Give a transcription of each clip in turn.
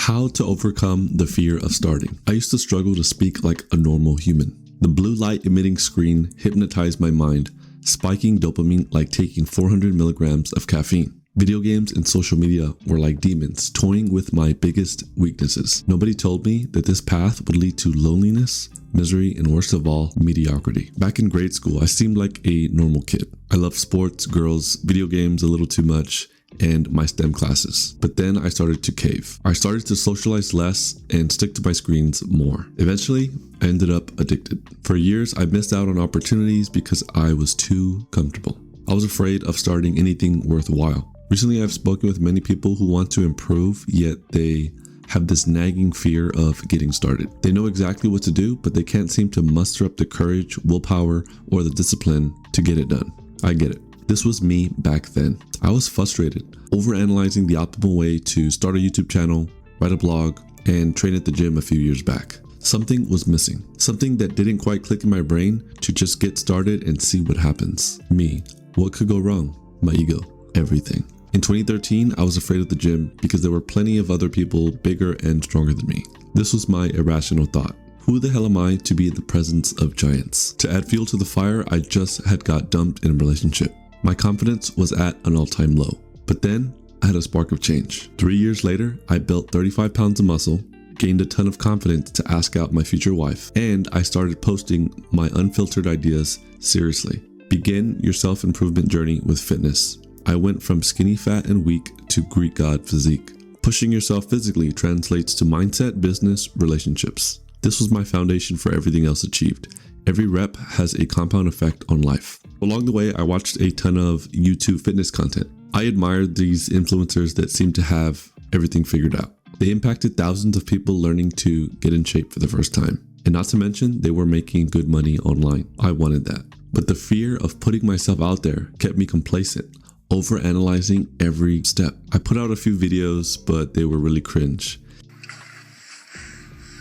How to overcome the fear of starting. I used to struggle to speak like a normal human. The blue light emitting screen hypnotized my mind, spiking dopamine like taking 400 milligrams of caffeine. Video games and social media were like demons, toying with my biggest weaknesses. Nobody told me that this path would lead to loneliness, misery, and worst of all, mediocrity. Back in grade school, I seemed like a normal kid. I loved sports, girls, video games a little too much, and my STEM classes. But then I started to cave. I started to socialize less and stick to my screens more. Eventually, I ended up addicted. For years, I missed out on opportunities because I was too comfortable. I was afraid of starting anything worthwhile. Recently, I've spoken with many people who want to improve, yet they have this nagging fear of getting started. They know exactly what to do, but they can't seem to muster up the courage, willpower, or the discipline to get it done. I get it. This was me back then. I was frustrated, overanalyzing the optimal way to start a YouTube channel, write a blog, and train at the gym a few years back. Something was missing. Something that didn't quite click in my brain to just get started and see what happens. Me. What could go wrong? My ego. Everything. In 2013, I was afraid of the gym because there were plenty of other people bigger and stronger than me. This was my irrational thought. Who the hell am I to be in the presence of giants? To add fuel to the fire, I just had got dumped in a relationship. My confidence was at an all-time low. But then, I had a spark of change. 3 years later, I built 35 pounds of muscle, gained a ton of confidence to ask out my future wife, and I started posting my unfiltered ideas seriously. Begin your self-improvement journey with fitness. I went from skinny, fat, and weak to Greek god physique. Pushing yourself physically translates to mindset, business, relationships. This was my foundation for everything else achieved. Every rep has a compound effect on life. Along the way, I watched a ton of YouTube fitness content. I admired these influencers that seemed to have everything figured out. They impacted thousands of people learning to get in shape for the first time. And not to mention, they were making good money online. I wanted that. But the fear of putting myself out there kept me complacent, overanalyzing every step. I put out a few videos, but they were really cringe.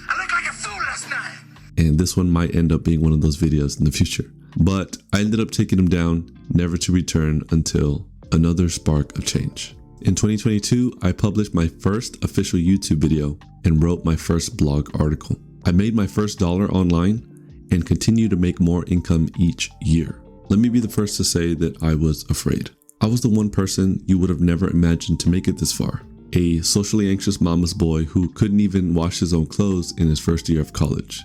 I looked like a fool last night. And this one might end up being one of those videos in the future. But I ended up taking them down, never to return until another spark of change. In 2022, I published my first official YouTube video and wrote my first blog article. I made my first $1 online and continue to make more income each year. Let me be the first to say that I was afraid. I was the one person you would have never imagined to make it this far. A socially anxious mama's boy who couldn't even wash his own clothes in his first year of college.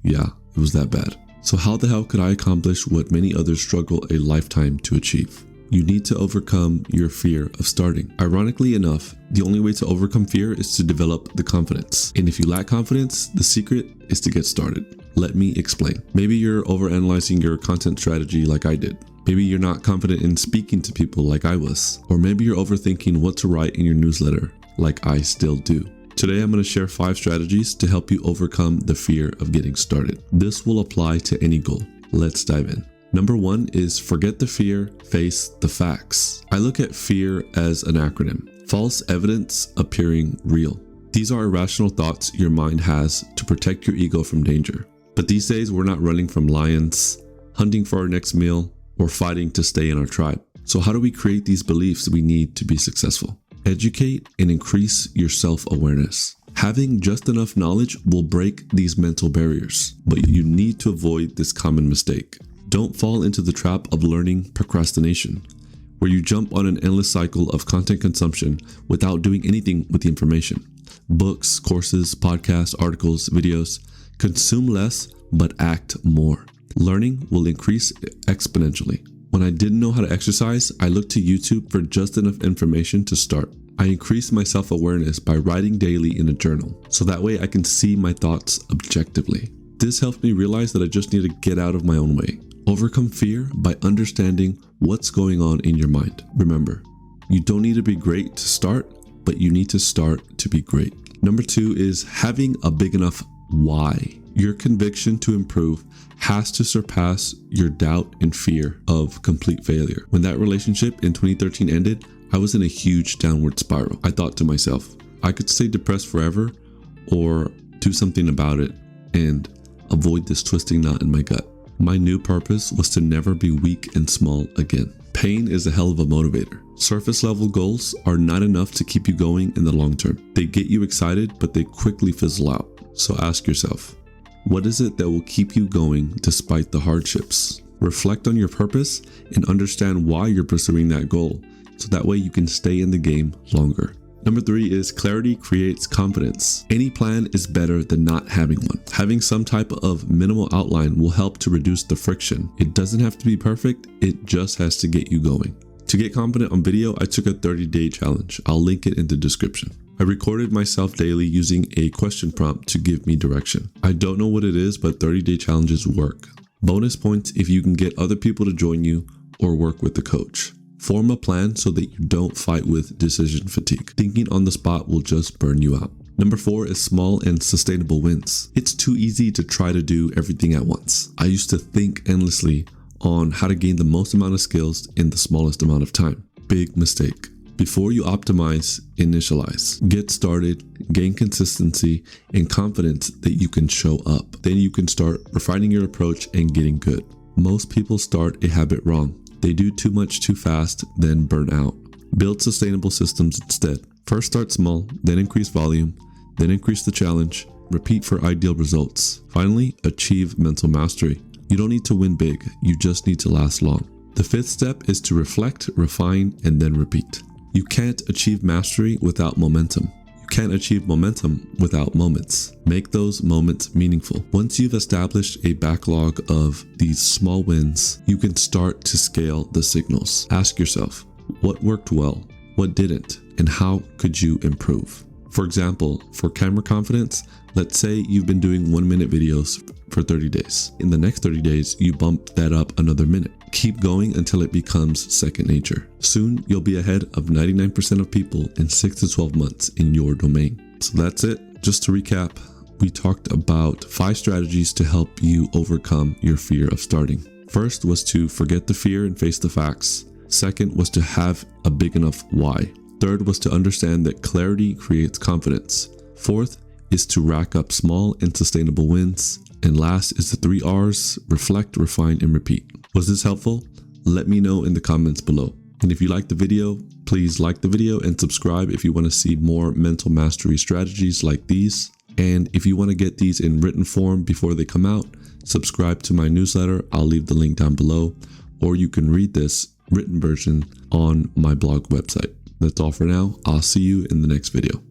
Yeah, it was that bad. So how the hell could I accomplish what many others struggle a lifetime to achieve? You need to overcome your fear of starting. Ironically enough, the only way to overcome fear is to develop the confidence. And if you lack confidence, the secret is to get started. Let me explain. Maybe you're overanalyzing your content strategy like I did. Maybe you're not confident in speaking to people like I was. Or maybe you're overthinking what to write in your newsletter like I still do. Today, I'm going to share 5 strategies to help you overcome the fear of getting started. This will apply to any goal. Let's dive in. Number 1 is forget the fear, face the facts. I look at fear as an acronym. False evidence appearing real. These are irrational thoughts your mind has to protect your ego from danger. But these days, we're not running from lions, hunting for our next meal, or fighting to stay in our tribe. So how do we create these beliefs we need to be successful? Educate and increase your self-awareness. Having just enough knowledge will break these mental barriers, but you need to avoid this common mistake. Don't fall into the trap of learning procrastination, where you jump on an endless cycle of content consumption without doing anything with the information. Books, courses, podcasts, articles, videos. Consume less, but act more. Learning will increase exponentially. When I didn't know how to exercise, I looked to YouTube for just enough information to start. I increased my self-awareness by writing daily in a journal, so that way I can see my thoughts objectively. This helped me realize that I just need to get out of my own way. Overcome fear by understanding what's going on in your mind. Remember, you don't need to be great to start, but you need to start to be great. Number 2 is having a big enough why. Your conviction to improve has to surpass your doubt and fear of complete failure. When that relationship in 2013 ended, I was in a huge downward spiral. I thought to myself, I could stay depressed forever or do something about it and avoid this twisting knot in my gut. My new purpose was to never be weak and small again. Pain is a hell of a motivator. Surface level goals are not enough to keep you going in the long term. They get you excited, but they quickly fizzle out. So ask yourself, what is it that will keep you going despite the hardships? Reflect on your purpose and understand why you're pursuing that goal, so that way you can stay in the game longer. Number 3 is clarity creates confidence. Any plan is better than not having one. Having some type of minimal outline will help to reduce the friction. It doesn't have to be perfect, it just has to get you going. To get confident on video, I took a 30-day challenge. I'll link it in the description. I recorded myself daily using a question prompt to give me direction. I don't know what it is, but 30-day challenges work. Bonus points if you can get other people to join you or work with the coach. Form a plan so that you don't fight with decision fatigue. Thinking on the spot will just burn you out. Number 4 is small and sustainable wins. It's too easy to try to do everything at once. I used to think endlessly on how to gain the most amount of skills in the smallest amount of time. Big mistake. Before you optimize, initialize. Get started, gain consistency and confidence that you can show up. Then you can start refining your approach and getting good. Most people start a habit wrong. They do too much too fast, then burn out. Build sustainable systems instead. First start small, then increase volume, then increase the challenge. Repeat for ideal results. Finally, achieve mental mastery. You don't need to win big, you just need to last long. The 5th step is to reflect, refine, and then repeat. You can't achieve mastery without momentum. You can't achieve momentum without moments. Make those moments meaningful. Once you've established a backlog of these small wins, you can start to scale the signals. Ask yourself, what worked well, what didn't, and how could you improve? For example, for camera confidence, let's say you've been doing 1-minute videos for 30 days. In the next 30 days, you bump that up another minute. Keep going until it becomes second nature. Soon, you'll be ahead of 99% of people in 6 to 12 months in your domain. So that's it. Just to recap, we talked about 5 strategies to help you overcome your fear of starting. First was to forget the fear and face the facts. Second was to have a big enough why. Third was to understand that clarity creates confidence. Fourth is to rack up small and sustainable wins. And last is the 3 R's: reflect, refine, and repeat. Was this helpful? Let me know in the comments below. And if you liked the video, please like the video and subscribe if you want to see more mental mastery strategies like these. And if you want to get these in written form before they come out, subscribe to my newsletter. I'll leave the link down below, or you can read this written version on my blog website. That's all for now. I'll see you in the next video.